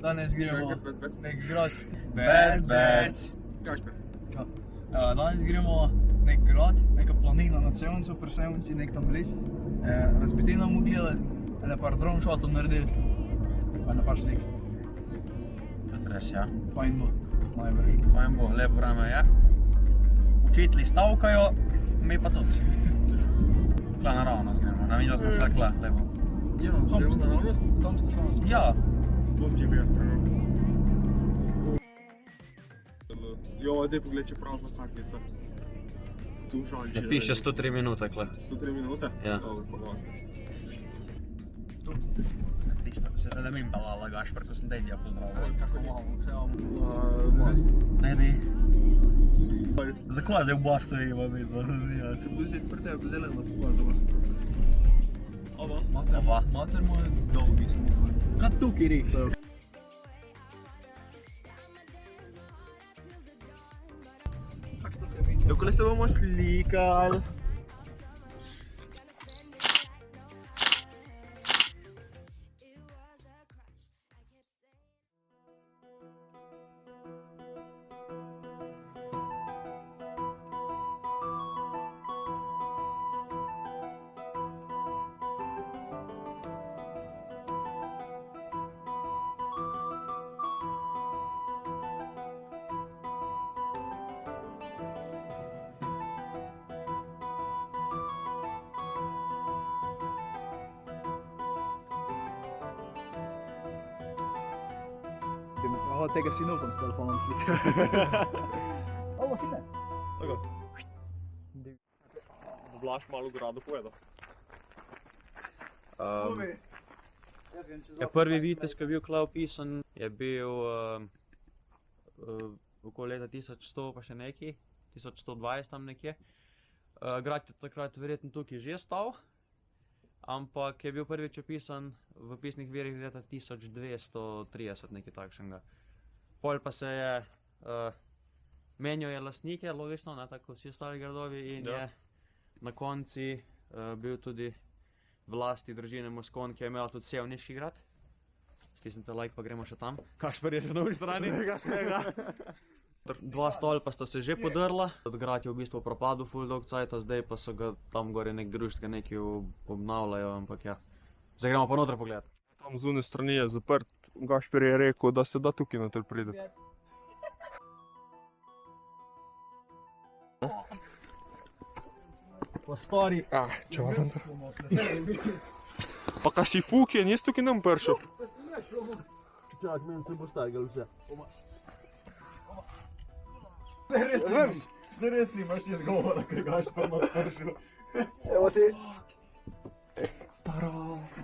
Danes gremo nek grad. Bec. Gašper. Danes gremo nek grad, neka planina na Sevnicu, pri Sevnici, nek tam bliz. Razbitino bomo gledali, ene par drone shotov naredili, pa ene par slik. To je res, ja. Fajn bo, najbrž. Fajn bo, lepo vreme je. Učitelji stavkajo, mi pa tudi. Tla naravnost gremo, na videli smo šla kla, lepo. Ja, gremo naravnost? Tam ste šla na smrt. Ja. Bom GPS pregledal. Jo, daj pogled, če prazna kartica. Tu žali Ja, piše 103 minute, kle. 103 minute? Ja. Dobro, pogledaj. Tisto, ko se zdaj mi balala, Gašper, ko sem Dedija pozdravil. Kako malo, vse imamo. Ne, ne. Zakaj zdaj v Bastu ima vidno? Če bo že pri tebi zeleno pokazala. Mater moj dolgi smo. Kaj tukaj rekel? Dokole se bomo slikali. Aha, tega si ne upam s telefonom slikati. Ovo si ne? Tako. Blaž malo v gradu povedal. Ja, prvi vitez, ki je bil kle opisan, je bil okoli leta 1100 pa še nekaj, 1120 tam nekje. Grad je takrat verjetno tukaj že stal, ampak je bil prvič opisan v pisnih virih leta 1230, nekaj takšnega. Pol pa se je menjal je lastnike, logično, ne, tako vsi ostali gradovi, in je na konci bil tudi v lasti družine Moskon, ki je imela tudi sevniški grad. Stisnite like, pa gremo še tam. Gašper je že na drugi strani. Dva stolpa sta se že podrla. Grad je v bistvu propadel ful dolg cajta, zdaj pa so ga tam gori nek društvo nekaj obnavljajo, ampak ja. Zdaj gremo pa noter pogledat. Tam z une strani je zaprt. Gašper je rekel, da se da tukaj noter priti. Po stari. Čoran. Pa kaj si fuk je, nisi tukaj nam pršel? Čak, meni se bo stagal vse. Zdaj res nimaš ti zgovora, kaj Gašper not pršil. Evo ti.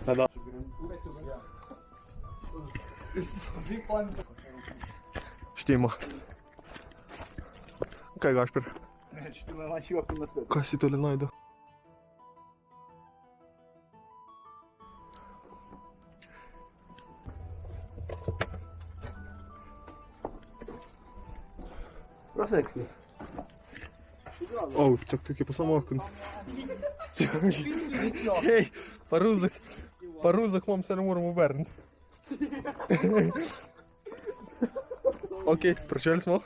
Da. Štimo. Kaj Gašper? Neč, tu me manjši okno na svetu. Kaj si tole najdel? Prav seksi. Čak, tukaj pa samo okno. Hej, pa ruzak imam, se ne moramo obrniti. Ok, pričeli smo.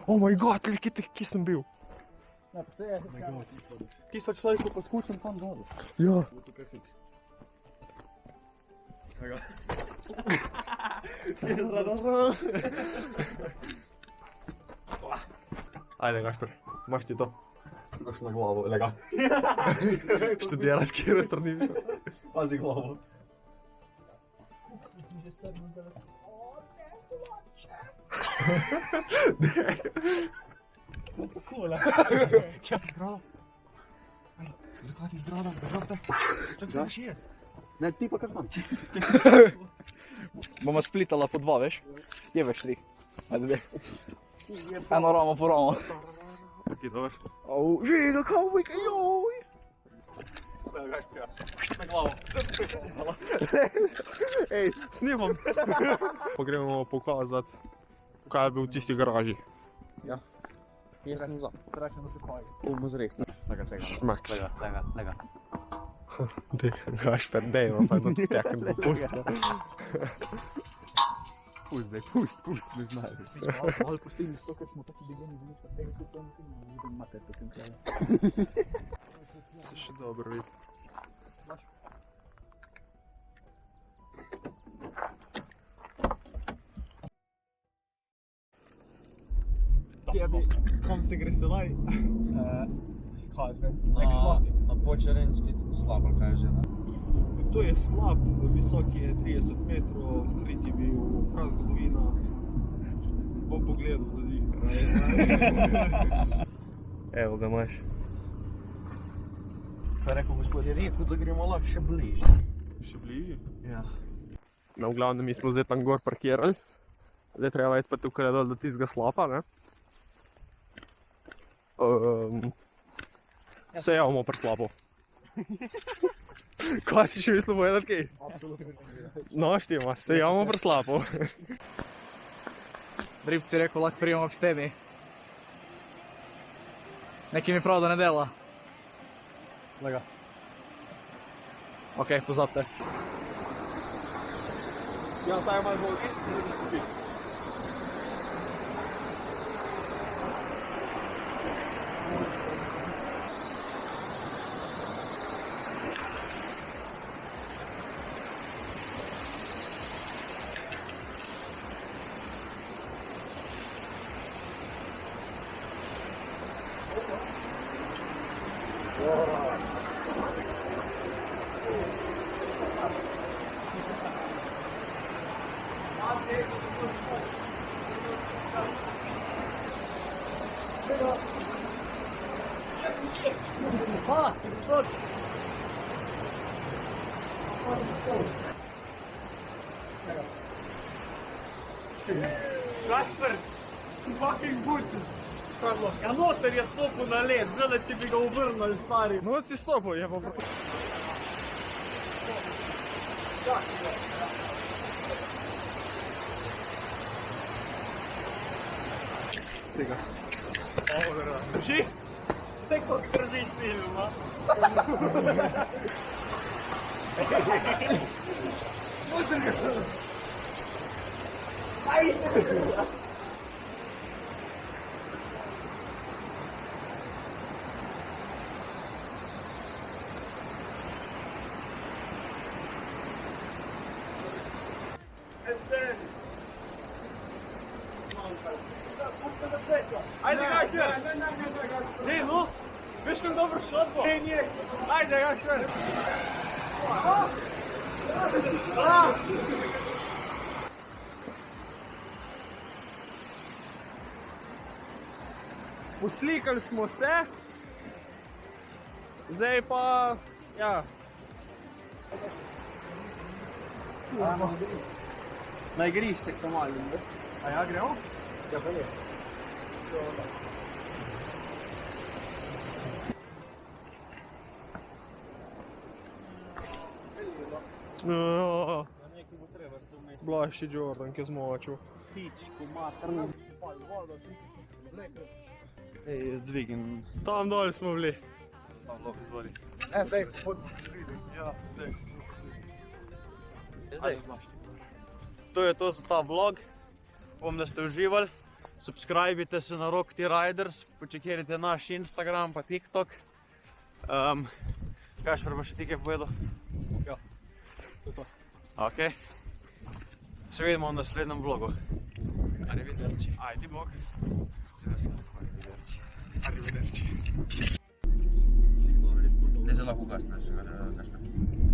Oh my god, kje sem bil? Ne, pa se je. 1000 lajkov pa skučam tam dole. Ja. Bo tukaj fiks. Kaj ga? Ajde, Gašper, imaš ti to. Imaš na glavo, lega. Študiraš, kjere strani. Pazi glavo. Mislim, že strno zdaj. Kula. Čakaj, zgrada. Zakaj ti zgrada? Zdržavte. Čakaj, se šije. Ne, ti pa kar tam. Bomo splitala po dva, veš? Je veš tri. Ajde, dve. Eno ramo po ramo. Ok, dober. Žiga, kavbojka, joj! Na glavo. Ej, snimam. Pa gremo pokazati, kaj je bil v tisti garaži. Ja. Jaz sem za. Rečem, da se kaj. Bomo zrekli. Lega. Šmak. Lega. Gašper, dejno, saj da ti teham da pusti. Pust, ne znaju. Malo pustili s to, ker smo tako digani, da nismo tega kot sam film, ne vidim mater to tem kraju. Se še dobro vidi. Kam se greš sedaj? Kaj zvem? Na Počerenski slabo, kaj je že, ne? To je slab, visok je 30 metrov, skrit je bil prazgodovina. Bom pogledal za zihar. Evo ga imaš. Kaj je rekel gospod, je rekel, da gremo lahko še bližje. Še bližje? Ja. No, v glavnem, mi smo zdaj tam gor parkirali. Zdaj treba iti pa tukaj dol do tistega slapa, ne? Se javimo pri slapu. Kaj si še mislil povedati kaj? Absolutno. No, štima, se javimo pri slapu. Ribc je rekel, lahko prijemo k steni. Nekaj mi prav, da ne dela. Lega. Okej, pozabite. Ja, taj je malo bolj git. Gašper, fucking buti. Ja noter je stopil na led, zdaj da če bi ga uvrnili, stari. No, si stopil, je pa prav. Tega. Drži? Tako držiš film, a? Ajde, Gašper! Ne, no! Veš kako dobro šot bo? Ne, nije! Ajde, Gašper! Poslikali smo se. Zdaj pa, ja. Na igrišče k malo, ne? A ja, gremo? Ja, pa je. No, Blaši Jordan, ki je zmočil. Pičku, mater, Ej, zdvigin. Tam dol smo bili. Tam lahko zvori. Daj, Ja, daj. Zdaj. To je to za ta vlog. Upam, da ste uživali. Subscribite se na Rock T Riders, počekirajte naš Instagram pa TikTok. Gašper, boš še ti kaj povedal? Ja, to je to. Ok. Se vidimo v naslednjem vlogu. Arrivederci. Ajde, bog. Arrivederci. Ne se lahko ugasneš, Gašper.